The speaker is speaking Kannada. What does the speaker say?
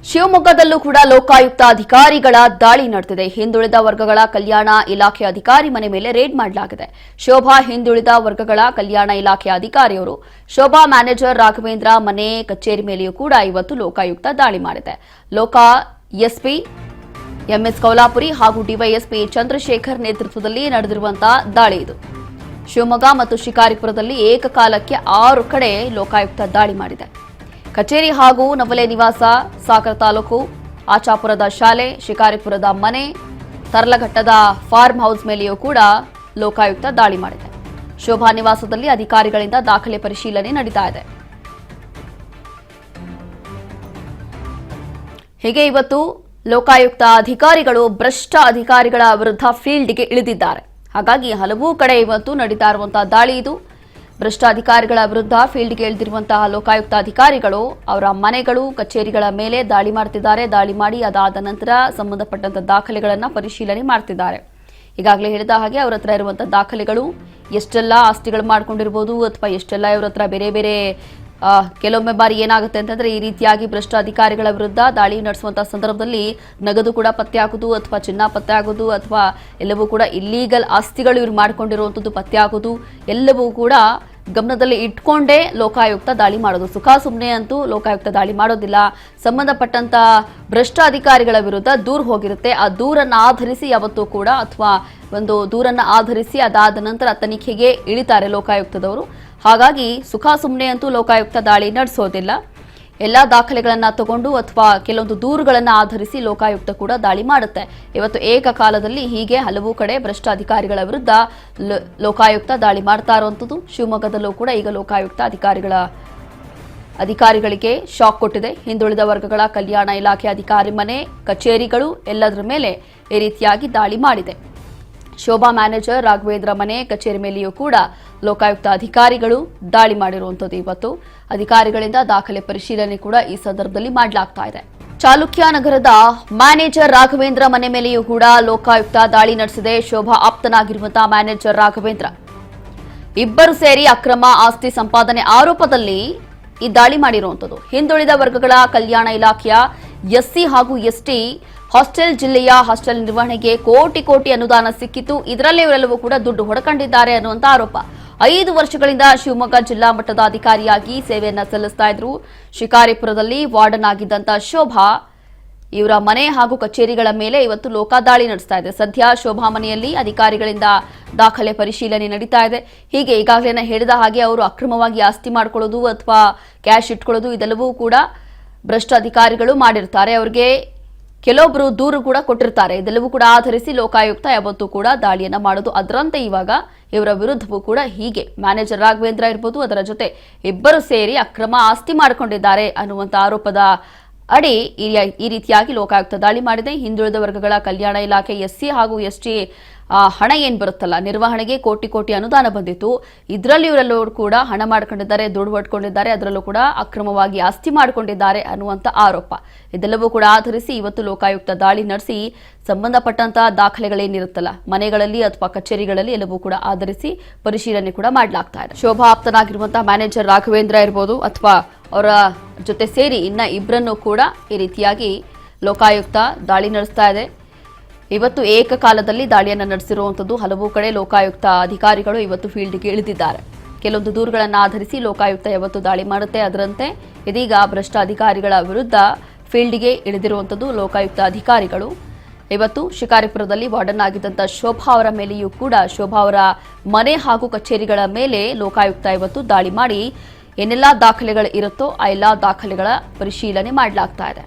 ಶಿವಮೊಗ್ಗದಲ್ಲೂ ಕೂಡ ಲೋಕಾಯುಕ್ತ ಅಧಿಕಾರಿಗಳ ದಾಳಿ ನಡೆದಿದೆ. ಹಿಂದುಳಿದ ವರ್ಗಗಳ ಕಲ್ಯಾಣ ಇಲಾಖೆ ಅಧಿಕಾರಿ ಮನೆ ಮೇಲೆ ರೇಡ್ ಮಾಡಲಾಗಿದೆ. ಶೋಭಾ ಹಿಂದುಳಿದ ವರ್ಗಗಳ ಕಲ್ಯಾಣ ಇಲಾಖೆ ಅಧಿಕಾರಿಯವರು ಶೋಭಾ ಮ್ಯಾನೇಜರ್ ರಾಘವೇಂದ್ರ ಮನೆ ಕಚೇರಿ ಮೇಲೆಯೂ ಕೂಡ ಇವತ್ತು ಲೋಕಾಯುಕ್ತ ದಾಳಿ ಮಾಡಿದೆ. ಲೋಕಾ ಎಸ್ಪಿ ಎಂಎಸ್ ಕೌಲಾಪುರಿ ಹಾಗೂ ಡಿವೈಎಸ್ಪಿ ಚಂದ್ರಶೇಖರ್ ನೇತೃತ್ವದಲ್ಲಿ ನಡೆದಿರುವಂತಹ ದಾಳಿ ಇದು. ಶಿವಮೊಗ್ಗ ಮತ್ತು ಶಿಕಾರಿಪುರದಲ್ಲಿ ಏಕಕಾಲಕ್ಕೆ 6 ಕಡೆ ಲೋಕಾಯುಕ್ತ ದಾಳಿ ಮಾಡಿದೆ. ಕಚೇರಿ ಹಾಗೂ ನವಲೆ ನಿವಾಸ, ಸಾಗರ ತಾಲೂಕು ಆಚಾಪುರದ ಶಾಲೆ, ಶಿಕಾರಿಪುರದ ಮನೆ, ತರಲಘಟ್ಟದ ಫಾರ್ಮ್ ಹೌಸ್ ಮೇಲೆಯೂ ಕೂಡ ಲೋಕಾಯುಕ್ತ ದಾಳಿ ಮಾಡಿದೆ. ಶೋಭಾ ನಿವಾಸದಲ್ಲಿ ಅಧಿಕಾರಿಗಳಿಂದ ದಾಖಲೆ ಪರಿಶೀಲನೆ ನಡೀತಾ ಇದೆ. ಹೀಗೆ ಇವತ್ತು ಲೋಕಾಯುಕ್ತ ಅಧಿಕಾರಿಗಳು ಭ್ರಷ್ಟ ಅಧಿಕಾರಿಗಳ ವಿರುದ್ಧ ಫೀಲ್ಡ್ಗೆ ಇಳಿದಿದ್ದಾರೆ. ಹಾಗಾಗಿ ಹಲವು ಕಡೆ ಇವತ್ತು ನಡೀತಾ ಇರುವಂತಹ ದಾಳಿ ಇದು. ಭ್ರಷ್ಟ ಅಧಿಕಾರಿಗಳ ವಿರುದ್ಧ ಫೀಲ್ಡ್ಗೆ ಇಳಿದಿರುವಂತಹ ಲೋಕಾಯುಕ್ತ ಅಧಿಕಾರಿಗಳು ಅವರ ಮನೆಗಳು, ಕಚೇರಿಗಳ ಮೇಲೆ ದಾಳಿ ಮಾಡ್ತಿದ್ದಾರೆ. ದಾಳಿ ಮಾಡಿ ಅದಾದ ನಂತರ ಸಂಬಂಧಪಟ್ಟಂತ ದಾಖಲೆಗಳನ್ನು ಪರಿಶೀಲನೆ ಮಾಡ್ತಿದ್ದಾರೆ. ಈಗಾಗಲೇ ಹೇಳಿದ ಹಾಗೆ ಅವರ ಹತ್ರ ಇರುವಂತಹ ದಾಖಲೆಗಳು, ಎಷ್ಟೆಲ್ಲ ಆಸ್ತಿಗಳು ಮಾಡ್ಕೊಂಡಿರ್ಬೋದು ಅಥವಾ ಎಷ್ಟೆಲ್ಲ ಇವರ ಹತ್ರ ಬೇರೆ ಬೇರೆ ಕೆಲವೊಮ್ಮೆ ಬಾರಿ ಏನಾಗುತ್ತೆ ಅಂತಂದ್ರೆ ಈ ರೀತಿಯಾಗಿ ಭ್ರಷ್ಟ ಅಧಿಕಾರಿಗಳ ವಿರುದ್ಧ ದಾಳಿ ನಡೆಸುವಂತಹ ಸಂದರ್ಭದಲ್ಲಿ ನಗದು ಕೂಡ ಪತ್ತೆ ಆಗೋದು ಅಥವಾ ಚಿನ್ನ ಪತ್ತೆ ಆಗೋದು ಅಥವಾ ಎಲ್ಲವೂ ಕೂಡ ಇಲ್ಲೀಗಲ್ ಆಸ್ತಿಗಳು ಇವ್ರು ಮಾಡ್ಕೊಂಡಿರುವಂಥದ್ದು ಪತ್ತೆ ಆಗೋದು ಎಲ್ಲವೂ ಕೂಡ ಗಮನದಲ್ಲಿ ಇಟ್ಕೊಂಡೇ ಲೋಕಾಯುಕ್ತ ದಾಳಿ ಮಾಡೋದು. ಸುಖ ಸುಮ್ಮನೆ ಅಂತೂ ಲೋಕಾಯುಕ್ತ ದಾಳಿ ಮಾಡೋದಿಲ್ಲ. ಸಂಬಂಧಪಟ್ಟಂತ ಭ್ರಷ್ಟ ಅಧಿಕಾರಿಗಳ ವಿರುದ್ಧ ದೂರು ಹೋಗಿರುತ್ತೆ. ಆ ದೂರನ್ನು ಆಧರಿಸಿ ಯಾವತ್ತೂ ಕೂಡ ಅಥವಾ ಒಂದು ದೂರನ್ನು ಆಧರಿಸಿ ಅದಾದ ನಂತರ ತನಿಖೆಗೆ ಇಳಿತಾರೆ ಲೋಕಾಯುಕ್ತದವರು. ಹಾಗಾಗಿ ಸುಖ ಸುಮ್ಮನೆ ಅಂತೂ ಲೋಕಾಯುಕ್ತ ದಾಳಿ ನಡೆಸೋದಿಲ್ಲ. ಎಲ್ಲ ದಾಖಲೆಗಳನ್ನು ತಗೊಂಡು ಅಥವಾ ಕೆಲವೊಂದು ದೂರುಗಳನ್ನು ಆಧರಿಸಿ ಲೋಕಾಯುಕ್ತ ಕೂಡ ದಾಳಿ ಮಾಡುತ್ತೆ. ಇವತ್ತು ಏಕಕಾಲದಲ್ಲಿ ಹೀಗೆ ಹಲವು ಕಡೆ ಭ್ರಷ್ಟ ಅಧಿಕಾರಿಗಳ ವಿರುದ್ಧ ಲೋಕಾಯುಕ್ತ ದಾಳಿ ಮಾಡ್ತಾ ಇರುವಂಥದ್ದು. ಶಿವಮೊಗ್ಗದಲ್ಲೂ ಕೂಡ ಈಗ ಲೋಕಾಯುಕ್ತ ಅಧಿಕಾರಿಗಳಿಗೆ ಶಾಕ್ ಕೊಟ್ಟಿದೆ. ಹಿಂದುಳಿದ ವರ್ಗಗಳ ಕಲ್ಯಾಣ ಇಲಾಖೆ ಅಧಿಕಾರಿ ಮನೆ, ಕಚೇರಿಗಳು ಎಲ್ಲದರ ಮೇಲೆ ಈ ರೀತಿಯಾಗಿ ದಾಳಿ ಮಾಡಿದೆ. ಶೋಭಾ ಮ್ಯಾನೇಜರ್ ರಾಘವೇಂದ್ರ ಮನೆ, ಕಚೇರಿ ಮೇಲೆಯೂ ಕೂಡ ಲೋಕಾಯುಕ್ತ ಅಧಿಕಾರಿಗಳು ದಾಳಿ ಮಾಡಿರುವಂಥದ್ದು. ಇವತ್ತು ಅಧಿಕಾರಿಗಳಿಂದ ದಾಖಲೆ ಪರಿಶೀಲನೆ ಕೂಡ ಈ ಸಂದರ್ಭದಲ್ಲಿ ಮಾಡಲಾಗ್ತಾ ಇದೆ. ಚಾಲುಕ್ಯ ನಗರದ ಮ್ಯಾನೇಜರ್ ರಾಘವೇಂದ್ರ ಮನೆ ಮೇಲೆಯೂ ಕೂಡ ಲೋಕಾಯುಕ್ತ ದಾಳಿ ನಡೆಸಿದೆ. ಶೋಭಾ ಆಪ್ತನಾಗಿರುವಂತಹ ಮ್ಯಾನೇಜರ್ ರಾಘವೇಂದ್ರ ಇಬ್ಬರು ಸೇರಿ ಅಕ್ರಮ ಆಸ್ತಿ ಸಂಪಾದನೆ ಆರೋಪದಲ್ಲಿ ಈ ದಾಳಿ ಮಾಡಿರುವಂಥದ್ದು. ಹಿಂದುಳಿದ ವರ್ಗಗಳ ಕಲ್ಯಾಣ ಇಲಾಖೆಯ ಎಸ್ಸಿ ಹಾಗೂ ಎಸ್ಟಿ ಹಾಸ್ಟೆಲ್ ಜಿಲ್ಲೆಯ ಹಾಸ್ಟೆಲ್ ನಿರ್ವಹಣೆಗೆ ಕೋಟಿ ಅನುದಾನ ಸಿಕ್ಕಿತು. ಇದರಲ್ಲಿ ಇವರೆಲ್ಲವೂ ಕೂಡ ದುಡ್ಡು ಹೊಡಕೊಂಡಿದ್ದಾರೆ ಅನ್ನುವಂಥ ಆರೋಪ. 5 ವರ್ಷಗಳಿಂದ ಶಿವಮೊಗ್ಗ ಜಿಲ್ಲಾ ಮಟ್ಟದ ಅಧಿಕಾರಿಯಾಗಿ ಸೇವೆಯನ್ನ ಸಲ್ಲಿಸ್ತಾ ಇದ್ರು. ಶಿಕಾರಿಪುರದಲ್ಲಿ ವಾರ್ಡನ್ ಆಗಿದ್ದಂತ ಶೋಭಾ ಇವರ ಮನೆ ಹಾಗೂ ಕಚೇರಿಗಳ ಮೇಲೆ ಇವತ್ತು ಲೋಕಾದಾಳಿ ನಡೆಸ್ತಾ ಇದೆ. ಸದ್ಯ ಶೋಭಾ ಮನೆಯಲ್ಲಿ ಅಧಿಕಾರಿಗಳಿಂದ ದಾಖಲೆ ಪರಿಶೀಲನೆ ನಡೀತಾ ಇದೆ. ಹೀಗೆ ಈಗಾಗಲೇ ಹೇಳಿದ ಹಾಗೆ ಅವರು ಅಕ್ರಮವಾಗಿ ಆಸ್ತಿ ಮಾಡ್ಕೊಳ್ಳೋದು ಅಥವಾ ಕ್ಯಾಶ್ ಇಟ್ಕೊಳ್ಳೋದು ಇದೆಲ್ಲವೂ ಕೂಡ ಭ್ರಷ್ಟ ಅಧಿಕಾರಿಗಳು ಮಾಡಿರ್ತಾರೆ. ಅವರಿಗೆ ಕೆಲವೊಬ್ಬರು ದೂರು ಕೂಡ ಕೊಟ್ಟಿರ್ತಾರೆ. ಇದೆಲ್ಲವೂ ಕೂಡ ಆಧರಿಸಿ ಲೋಕಾಯುಕ್ತ ಯಾವತ್ತೂ ಕೂಡ ದಾಳಿಯನ್ನ ಮಾಡೋದು. ಅದರಂತೆ ಇವಾಗ ಇವರ ವಿರುದ್ಧವೂ ಕೂಡ ಹೀಗೆ ಮ್ಯಾನೇಜರ್ ರಾಘವೇಂದ್ರ ಇರ್ಬೋದು, ಅದರ ಜೊತೆ ಇಬ್ಬರು ಸೇರಿ ಅಕ್ರಮ ಆಸ್ತಿ ಮಾಡಿಕೊಂಡಿದ್ದಾರೆ ಅನ್ನುವಂಥ ಆರೋಪದ ಅಡಿ ಈ ರೀತಿಯಾಗಿ ಲೋಕಾಯುಕ್ತ ದಾಳಿ ಮಾಡಿದೆ. ಹಿಂದುಳಿದ ವರ್ಗಗಳ ಕಲ್ಯಾಣ ಇಲಾಖೆ ಎಸ್ಸಿ ಹಾಗೂ ಎಸ್ಟಿ ಹಣ ಏನ್ ಬರುತ್ತಲ್ಲ, ನಿರ್ವಹಣೆಗೆ ಕೋಟಿ ಅನುದಾನ ಬಂದಿತ್ತು. ಇದರಲ್ಲಿ ಇವರೆಲ್ಲರೂ ಕೂಡ ಹಣ ಮಾಡ್ಕೊಂಡಿದ್ದಾರೆ, ದುಡ್ಡು ಹೊಡ್ಕೊಂಡಿದ್ದಾರೆ, ಅದರಲ್ಲೂ ಕೂಡ ಅಕ್ರಮವಾಗಿ ಆಸ್ತಿ ಮಾಡಿಕೊಂಡಿದ್ದಾರೆ ಅನ್ನುವಂಥ ಆರೋಪ. ಇದೆಲ್ಲವೂ ಕೂಡ ಆಧರಿಸಿ ಇವತ್ತು ಲೋಕಾಯುಕ್ತ ದಾಳಿ ನಡೆಸಿ ಸಂಬಂಧಪಟ್ಟಂತಹ ದಾಖಲೆಗಳೇನಿರುತ್ತಲ್ಲ ಮನೆಗಳಲ್ಲಿ ಅಥವಾ ಕಚೇರಿಗಳಲ್ಲಿ ಎಲ್ಲವೂ ಕೂಡ ಆಧರಿಸಿ ಪರಿಶೀಲನೆ ಕೂಡ ಮಾಡಲಾಗ್ತಾ ಇದೆ. ಶೋಭಾ ಆಪ್ತನಾಗಿರುವಂತಹ ಮ್ಯಾನೇಜರ್ ರಾಘವೇಂದ್ರ ಇರ್ಬೋದು ಅಥವಾ ಅವರ ಜೊತೆ ಸೇರಿ ಇನ್ನ ಇಬ್ಬರನ್ನು ಕೂಡ ಈ ರೀತಿಯಾಗಿ ಲೋಕಾಯುಕ್ತ ದಾಳಿ ನಡೆಸ್ತಾ ಇದೆ. ಇವತ್ತು ಏಕಕಾಲದಲ್ಲಿ ದಾಳಿಯನ್ನು ನಡೆಸಿರುವಂಥದ್ದು. ಹಲವು ಕಡೆ ಲೋಕಾಯುಕ್ತ ಅಧಿಕಾರಿಗಳು ಇವತ್ತು ಫೀಲ್ಡ್ಗೆ ಇಳಿದಿದ್ದಾರೆ. ಕೆಲವೊಂದು ದೂರುಗಳನ್ನು ಆಧರಿಸಿ ಲೋಕಾಯುಕ್ತ ಯಾವತ್ತು ದಾಳಿ ಮಾಡುತ್ತೆ. ಅದರಂತೆ ಇದೀಗ ಭ್ರಷ್ಟ ಅಧಿಕಾರಿಗಳ ವಿರುದ್ಧ ಫೀಲ್ಡ್ಗೆ ಇಳಿದಿರುವಂಥದ್ದು ಲೋಕಾಯುಕ್ತ ಅಧಿಕಾರಿಗಳು. ಇವತ್ತು ಶಿಕಾರಿಪುರದಲ್ಲಿ ವಾರ್ಡನ್ ಆಗಿದ್ದಂಥ ಶೋಭಾ ಅವರ ಮೇಲೆಯೂ ಕೂಡ ಶೋಭಾ ಅವರ ಮನೆ ಹಾಗೂ ಕಚೇರಿಗಳ ಮೇಲೆ ಲೋಕಾಯುಕ್ತ ಇವತ್ತು ದಾಳಿ ಮಾಡಿ ಏನೆಲ್ಲ ದಾಖಲೆಗಳು ಇರುತ್ತೋ ಆ ಎಲ್ಲ ದಾಖಲೆಗಳ ಪರಿಶೀಲನೆ ಮಾಡಲಾಗ್ತಾ ಇದೆ.